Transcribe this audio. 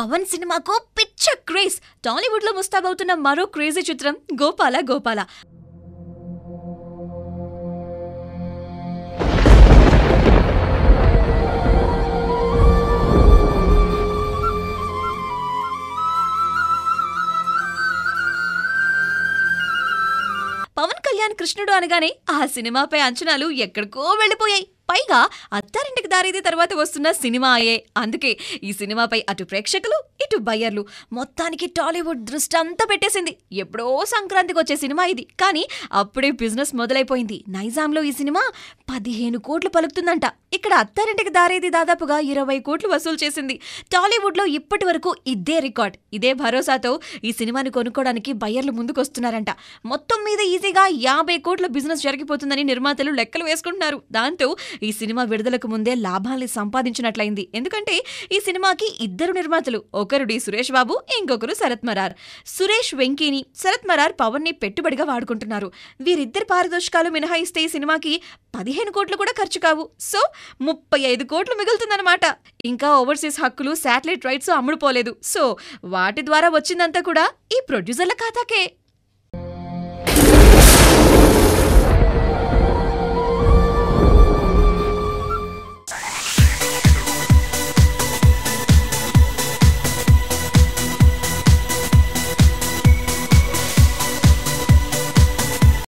పవన్ సినిమాకు పిచ్చ క్రేజ్. టాలీవుడ్ లో ముస్తాబవుతున్న మరో క్రేజీ చిత్రం గోపాల గోపాల. పవన్ కళ్యాణ్ కృష్ణుడు అనగానే ఆ సినిమాపై అంచనాలు ఎక్కడికో వెళ్లిపోయాయి. పైగా అత్తారింటికి దారేది తర్వాత వస్తున్న సినిమా అయ్యే. అందుకే ఈ సినిమాపై అటు ప్రేక్షకులు ఇటు బయ్యర్లు మొత్తానికి టాలీవుడ్ దృష్టి అంతా పెట్టేసింది. ఎప్పుడో సంక్రాంతికి వచ్చే సినిమా ఇది, కానీ అప్పుడే బిజినెస్ మొదలైపోయింది. నైజాంలో ఈ సినిమా 15 కోట్లు పలుకుతుందంట. ఇక్కడ అత్తారింటికి దారేది దాదాపుగా 20 కోట్లు వసూలు చేసింది. టాలీవుడ్ లో ఇప్పటి వరకు ఇదే రికార్డ్. ఇదే భరోసాతో ఈ సినిమాని కొనుక్కోవడానికి బయ్యర్లు ముందుకొస్తున్నారంట. మొత్తం మీద ఈజీగా 50 కోట్ల బిజినెస్ జరిగిపోతుందని నిర్మాతలు లెక్కలు వేసుకుంటున్నారు. దాంతో ఈ సినిమా విడుదలకు ముందే లాభాల్ని సంపాదించినట్లయింది. ఎందుకంటే ఈ సినిమాకి 2 నిర్మాతలు, ఒకరు డి సురేష్ బాబు, ఇంకొకరు శరత్ మరార్. సురేష్ వెంకీని, శరత్ మరార్ పవన్ ని పెట్టుబడిగా వాడుకుంటున్నారు. వీరిద్దరి పారితోషికాలు మినహాయిస్తే ఈ సినిమాకి 15 కోట్లు కూడా ఖర్చు కావు. సో 35 కోట్లు మిగులుతుందన్నమాట. ఇంకా ఓవర్సీస్ హక్కులు, శాటిలైట్ రైట్స్ అమ్ముడుపోలేదు. సో వాటి ద్వారా వచ్చిందంతా కూడా ఈ ప్రొడ్యూసర్ల ఖాతాకే.